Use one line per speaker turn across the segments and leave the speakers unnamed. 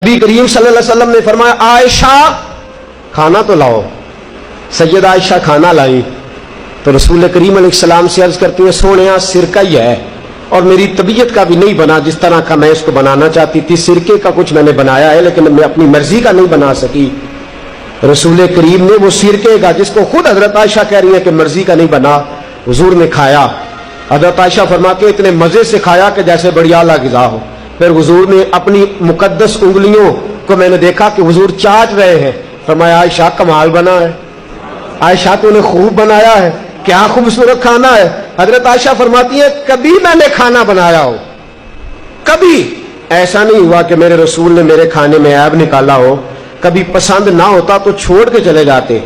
नबी करीम सल्लल्लाहु अलैहि वसल्लम ने फरमाया, आयशा खाना तो लाओ। सैयद आयशा खाना लाई तो रसूल करीम अलैहिस्सलाम से अर्ज करती है, सोनिया सिरका ही है और मेरी तबीयत का भी नहीं बना जिस तरह का मैं इसको बनाना चाहती थी। सिरके का कुछ मैंने बनाया है लेकिन मैं अपनी मर्जी का नहीं बना सकी। रसूल करीम ने वो सिरके का, जिसको खुद हजरत आयशा कह रही है कि मर्जी का नहीं बना, हुजूर ने खाया। हजरत आयशा फरमाती है, इतने मजे से खाया कि जैसे बड़ी आला ग़िज़ा हो। फिर हुजूर ने अपनी मुकद्दस उंगलियों को मैंने देखा कि हुजूर चाट रहे हैं। फरमाया, आयशा कमाल बना है, आयशा तूने खूब बनाया है, क्या खूबसूरत खाना है। हजरत आयशा फरमाती है, कभी मैंने खाना बनाया हो, कभी ऐसा नहीं हुआ कि मेरे रसूल ने मेरे खाने में ऐब निकाला हो। कभी पसंद ना होता तो छोड़ के चले जाते,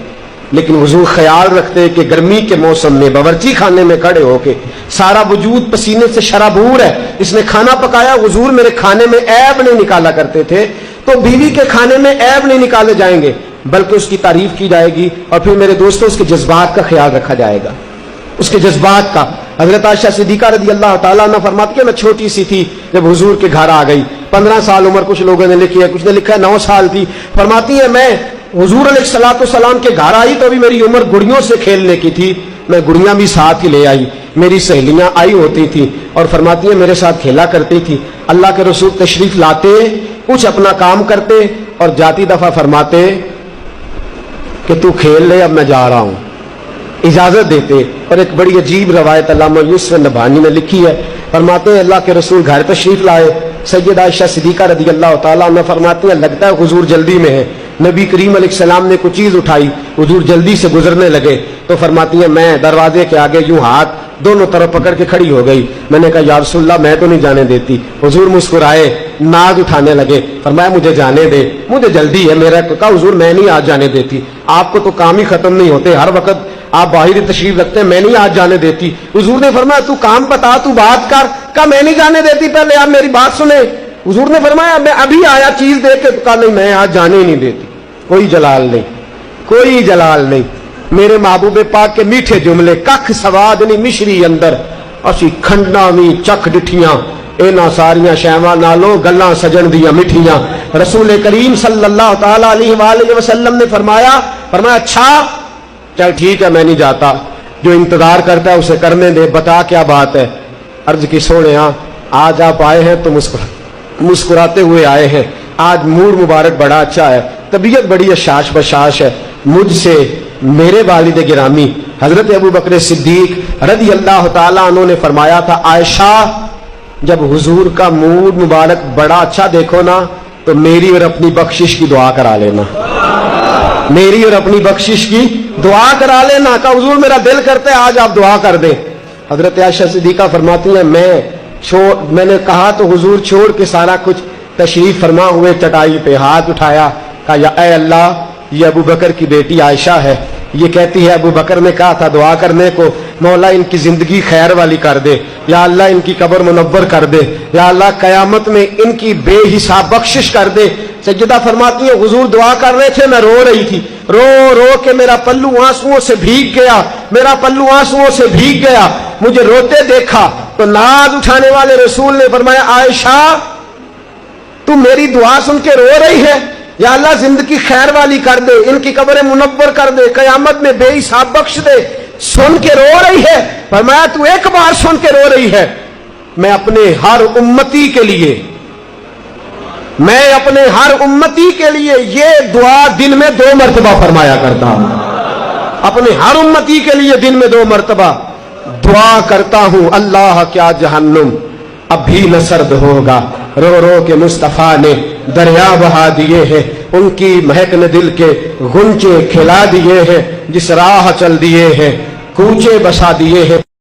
लेकिन हुजूर ख्याल रखते कि गर्मी के मौसम में बावर्ची खाने में खड़े होके सारा वजूद पसीने से शराबूर है, इसने खाना पकाया। हुजूर मेरे खाने में ऐब नहीं निकाला करते थे। तो बीवी के खाने में ऐब नहीं निकाले जाएंगे बल्कि उसकी तारीफ की जाएगी और फिर मेरे दोस्तों उसके जज्बात का ख्याल रखा जाएगा, उसके जज्बात का। हजरत आयशा सिद्दीका रज़ी अल्लाह तआला अन्हा फरमाती है, मैं छोटी सी थी जब हुजूर के घर आ गई। 15 साल उम्र, कुछ लोगों ने लिखी है, कुछ ने लिखा है 9 साल थी। फरमाती है, मैं हुजूर अलैहिस्सलाम के घर आई तो अभी मेरी उम्र गुड़ियों से खेलने की थी। मैं गुड़ियां भी साथ ही ले आई, मेरी सहेलियां आई होती थी और फरमाती है मेरे साथ खेला करती थी। अल्लाह के रसूल तशरीफ लाते, कुछ अपना काम करते और जाती दफा फरमाते कि तू खेल ले, अब मैं जा रहा हूं, इजाजत देते। और एक बड़ी अजीब रवायत अल्लामा यूसुफ नबहानी ने लिखी है, फरमाते हैं अल्लाह के रसूल घर तशरीफ लाए। सैयद आयशा सिद्दीका रज़ी अल्लाह तआला अन्हा फरमाती है, लगता है हुजूर जल्दी में है। नबी करीम अलैहिस्सलाम ने कुछ चीज उठाई, हुजूर जल्दी से गुजरने लगे तो फरमाती है, मैं दरवाजे के आगे यूं हाथ दोनों तरफ पकड़ के खड़ी हो गई। मैंने कहा, या रसूलल्लाह मैं तो नहीं जाने देती। हुजूर मुस्कुराए, नाज उठाने लगे, फरमाया मुझे जाने दे, मुझे जल्दी है। मेरा कहा, हुजूर मैं नहीं आज जाने देती, आपको तो काम ही खत्म नहीं होते, हर वक्त आप बाहर तशरीफ रखते हैं, मैं नहीं आज जाने देती। हुजूर ने फरमाया, तू काम बता, तू बात कर। कहा, मैं नहीं जाने देती, पहले आप मेरी बात सुने। हुजूर ने फरमाया, मैं अभी आया चीज देख के। कहा, नहीं मैं आज जाने ही नहीं देती। कोई जलाल नहीं, कोई जलाल नहीं। मेरे महबूबे पाक के मीठे जुमले, कख सवाद नहीं मिश्री अंदर, असी खंडा भी चख डिठियां, इन्हां सारियां शैवां नालों गल्लां सजन दियां मिठियां। रसूल करीम सल्लल्लाहु तआला अलैहि वसल्लम ने फरमाया, अच्छा चल ठीक है, मैं नहीं जाता, जो इंतजार करता है उसे करने दे, बता क्या बात है। अर्ज की, सोनिया आज आप आए हैं तो मुस्कुराते हुए आए हैं, आज मूड मुबारक बड़ा अच्छा है, तबीयत बड़ी अशाश बशाश है। मुझसे मेरे वालिद गिरामी हजरत अबू बकर सिद्दीक रज़ी अल्लाह तआला अन्हु ने फरमाया था, आयशा जब हुजूर का मूड मुबारक बड़ा अच्छा देखो ना तो मेरी और अपनी बख्शिश की दुआ करा लेना, मेरी और अपनी बख्शिश की दुआ करा लेना। का हुजूर मेरा दिल करता है आज आप दुआ कर दें। हजरत आयशा सिद्दीका फरमाती है, मैंने कहा तो हुजूर छोड़ के सारा कुछ तशरीफ फरमा हुए चटाई पे, हाथ उठाया, कहा, या ऐ अल्लाह, ये अबू बकर की बेटी आयशा है, ये कहती है अबू बकर ने कहा था दुआ करने को, मौला इनकी जिंदगी खैर वाली कर दे, या अल्लाह इनकी कब्र मुनव्वर कर दे, या अल्लाह कयामत में इनकी बेहिसाब बख्शिश कर दे। सज्जदा फरमाती है, हुजूर दुआ कर रहे थे, मैं रो रही थी, रो रो के मेरा पल्लू आंसुओं से भीग गया, मेरा पल्लू आंसुओं से भीग गया। मुझे रोते देखा तो नाज उठाने वाले रसूल ने फरमाया, आयशा तू मेरी दुआ सुन के रो रही है, या अल्लाह जिंदगी खैर वाली कर दे, इनकी कब्र मुनव्वर कर दे, कयामत में बेहिसाब बख्श दे, सुन के रो रही है। फरमाया, तू एक बार सुन के रो रही है, मैं अपने हर उम्मती के लिए, मैं अपने हर उम्मती के लिए ये दुआ दिन में 2 मरतबा फरमाया करता हूं, अपने हर उम्मती के लिए दिन में 2 मरतबा दुआ करता हूं। अल्लाह क्या जहन्नुम अब भी न सर्द होगा, रो रो के मुस्तफा ने दरिया बहा दिए हैं, उनकी महक ने दिल के गुंचे खिला दिए हैं, जिस राह चल दिए हैं कूचे बसा दिए हैं।